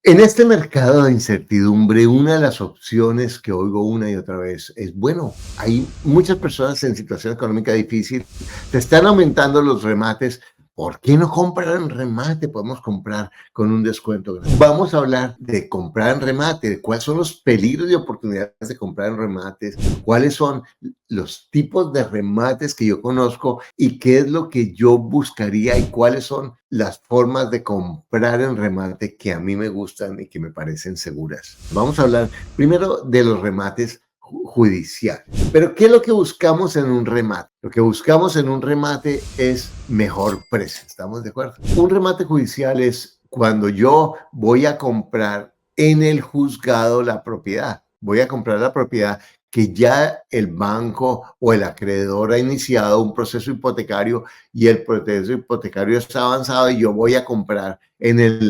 En este mercado de incertidumbre, una de las opciones que oigo una y otra vez es, bueno, hay muchas personas en situación económica difícil, te están aumentando los remates, ¿por qué no comprar en remate? Podemos comprar con un descuento grande. Vamos a hablar de comprar en remate, de cuáles son los peligros y oportunidades de comprar en remates, cuáles son los tipos de remates que yo conozco y qué es lo que yo buscaría y cuáles son las formas de comprar en remate que a mí me gustan y que me parecen seguras. Vamos a hablar primero de los remates judiciales. Pero ¿qué es lo que buscamos en un remate? Lo que buscamos en un remate es mejor precio. ¿Estamos de acuerdo? Un remate judicial es cuando yo voy a comprar en el juzgado la propiedad. Voy a comprar la propiedad que ya el banco o el acreedor ha iniciado un proceso hipotecario y el proceso hipotecario está avanzado y yo voy a comprar en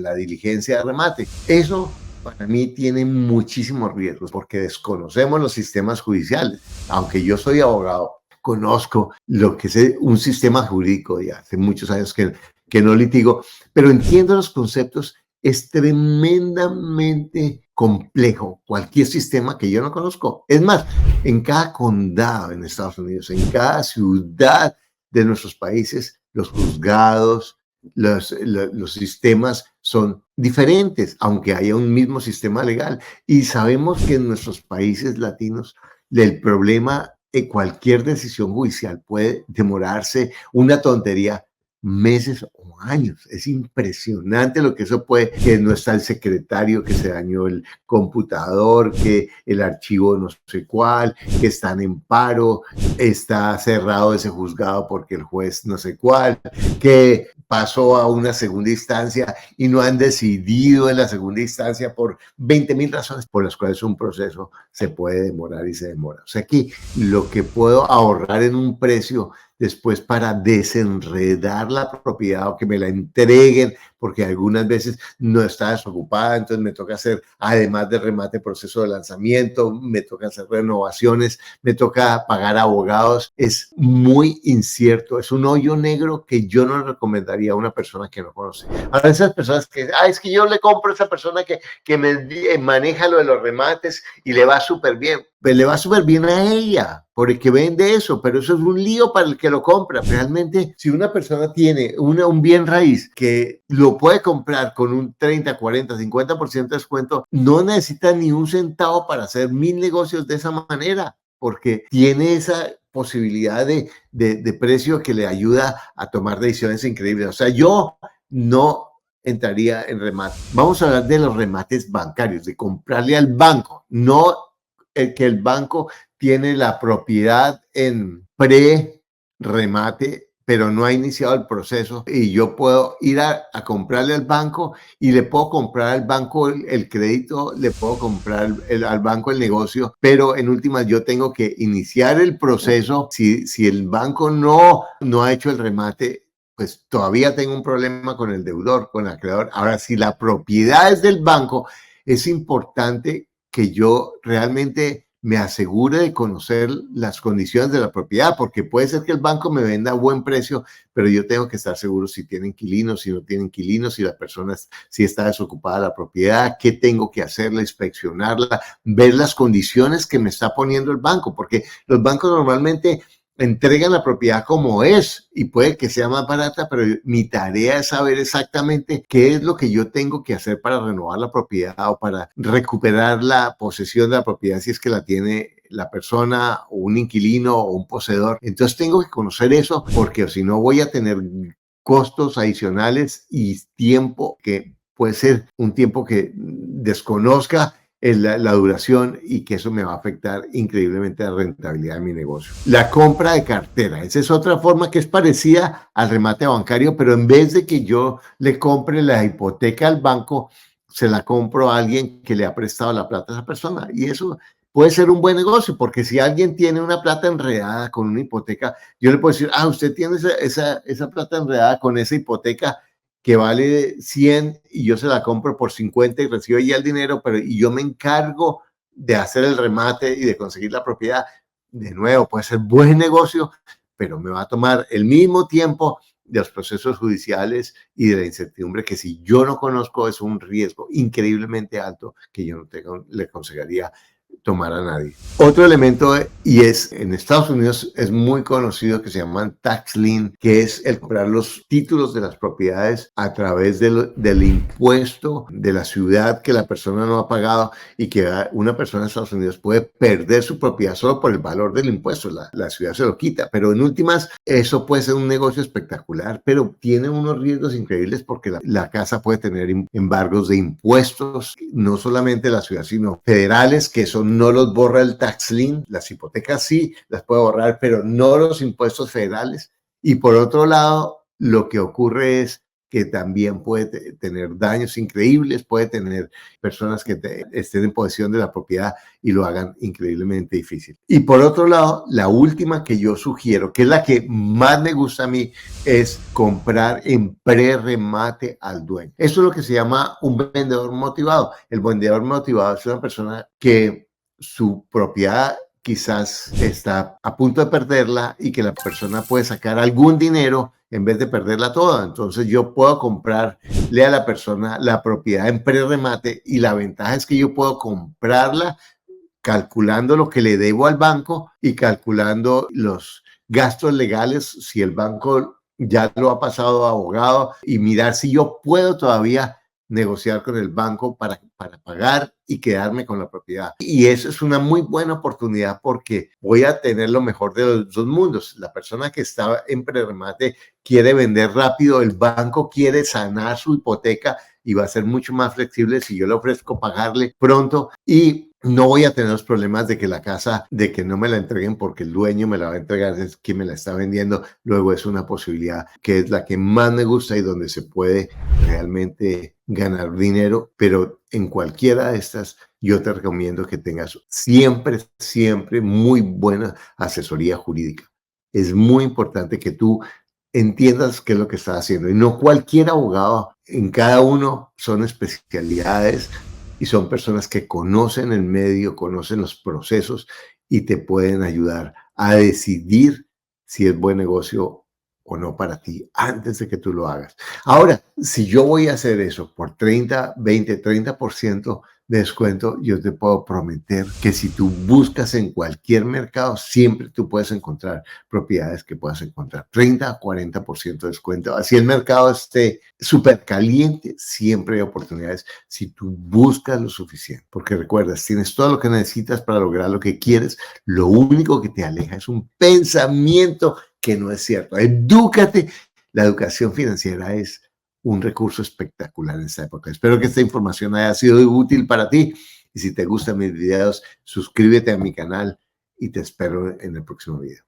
la diligencia de remate. Eso para mí tiene muchísimos riesgos porque desconocemos los sistemas judiciales. Aunque yo soy abogado, conozco lo que es un sistema jurídico de hace muchos años que no litigo, pero entiendo los conceptos. Es tremendamente complejo cualquier sistema que yo no conozco. Es más, en cada condado en Estados Unidos, en cada ciudad de nuestros países, los juzgados, los sistemas son diferentes, aunque haya un mismo sistema legal. Y sabemos que en nuestros países latinos el problema de cualquier decisión judicial puede demorarse una tontería meses o años. Es impresionante lo que eso puede, que no está el secretario, que se dañó el computador, que el archivo no sé cuál, que están en paro, está cerrado ese juzgado porque el juez no sé cuál, que pasó a una segunda instancia y no han decidido en la segunda instancia por 20,000 razones por las cuales un proceso se puede demorar y se demora. O sea, aquí lo que puedo ahorrar en un precio después para desenredar la propiedad o que me la entreguen, porque algunas veces no está desocupada, entonces me toca hacer, además de remate, proceso de lanzamiento, me toca hacer renovaciones, me toca pagar abogados. Es muy incierto, es un hoyo negro que yo no recomendaría a una persona que no conoce. A esas personas que, es que yo le compro a esa persona que me maneja lo de los remates y le va súper bien. Pues le va súper bien a ella, porque vende eso, pero eso es un lío para el que lo compra. Realmente, si una persona tiene un bien raíz que lo puede comprar con un 30, 40, 50% de descuento, no necesita ni un centavo para hacer 1,000 negocios de esa manera, porque tiene esa posibilidad de precio que le ayuda a tomar decisiones increíbles. O sea, yo no entraría en remate. Vamos a hablar de los remates bancarios, de comprarle al banco, no el que el banco tiene la propiedad en pre-remate, pero no ha iniciado el proceso y yo puedo ir a comprarle al banco y le puedo comprar al banco el crédito, le puedo comprar al banco el negocio, pero en últimas yo tengo que iniciar el proceso. Si el banco no ha hecho el remate, pues todavía tengo un problema con el deudor, con el acreedor. Ahora, si la propiedad es del banco, es importante que yo realmente me asegure de conocer las condiciones de la propiedad, porque puede ser que el banco me venda a buen precio, pero yo tengo que estar seguro si tiene inquilinos, si no tiene inquilinos, si la persona, si está desocupada la propiedad, qué tengo que hacerla, inspeccionarla, ver las condiciones que me está poniendo el banco, porque los bancos normalmente entregan la propiedad como es y puede que sea más barata, pero mi tarea es saber exactamente qué es lo que yo tengo que hacer para renovar la propiedad o para recuperar la posesión de la propiedad si es que la tiene la persona o un inquilino o un poseedor. Entonces tengo que conocer eso porque si no voy a tener costos adicionales y tiempo que puede ser un tiempo que desconozca la duración y que eso me va a afectar increíblemente la rentabilidad de mi negocio. La compra de cartera, esa es otra forma que es parecida al remate bancario, pero en vez de que yo le compre la hipoteca al banco, se la compro a alguien que le ha prestado la plata a esa persona y eso puede ser un buen negocio, porque si alguien tiene una plata enredada con una hipoteca, yo le puedo decir, usted tiene esa plata enredada con esa hipoteca que vale 100 y yo se la compro por 50 y recibo ya el dinero, pero y yo me encargo de hacer el remate y de conseguir la propiedad. De nuevo, puede ser buen negocio, pero me va a tomar el mismo tiempo de los procesos judiciales y de la incertidumbre que si yo no conozco es un riesgo increíblemente alto que yo no tengo, le aconsejaría tomar a nadie. Otro elemento, y es en Estados Unidos es muy conocido, que se llaman tax lien, que es el comprar los títulos de las propiedades a través del impuesto de la ciudad que la persona no ha pagado, y que una persona en Estados Unidos puede perder su propiedad solo por el valor del impuesto. La ciudad se lo quita, pero en últimas eso puede ser un negocio espectacular, pero tiene unos riesgos increíbles porque la casa puede tener embargos de impuestos, no solamente la ciudad, sino federales, que eso no los borra el tax lien. Las hipotecas sí las puede borrar, pero no los impuestos federales. Y por otro lado, lo que ocurre es que también puede tener daños increíbles, puede tener personas que estén en posesión de la propiedad y lo hagan increíblemente difícil. Y por otro lado, la última que yo sugiero, que es la que más me gusta a mí, es comprar en prerremate al dueño. Eso es lo que se llama un vendedor motivado. El vendedor motivado es una persona que su propiedad quizás está a punto de perderla y que la persona puede sacar algún dinero en vez de perderla toda. Entonces yo puedo comprarle a la persona la propiedad en prerremate, y la ventaja es que yo puedo comprarla calculando lo que le debo al banco y calculando los gastos legales, si el banco ya lo ha pasado a abogado, y mirar si yo puedo todavía negociar con el banco para pagar y quedarme con la propiedad. Y eso es una muy buena oportunidad porque voy a tener lo mejor de los dos mundos. La persona que está en prerremate quiere vender rápido, el banco quiere sanar su hipoteca y va a ser mucho más flexible si yo le ofrezco pagarle pronto, y no voy a tener los problemas de que la casa, de que no me la entreguen porque el dueño me la va a entregar, es quien me la está vendiendo. Luego es una posibilidad que es la que más me gusta y donde se puede realmente ganar dinero, pero en cualquiera de estas yo te recomiendo que tengas siempre, siempre muy buena asesoría jurídica. Es muy importante que tú entiendas qué es lo que estás haciendo, y no cualquier abogado. En cada uno son especialidades y son personas que conocen el medio, conocen los procesos y te pueden ayudar a decidir si es buen negocio o no para ti antes de que tú lo hagas. Ahora, si yo voy a hacer eso por 30, 20, 30% de descuento, yo te puedo prometer que si tú buscas en cualquier mercado, siempre tú puedes encontrar propiedades que puedas encontrar 30 a 40% de descuento. Así el mercado esté súper caliente, siempre hay oportunidades si tú buscas lo suficiente. Porque recuerdas, tienes todo lo que necesitas para lograr lo que quieres. Lo único que te aleja es un pensamiento que no es cierto. Edúcate. La educación financiera es un recurso espectacular en esta época. Espero que esta información haya sido útil para ti. Y si te gustan mis videos, suscríbete a mi canal y te espero en el próximo video.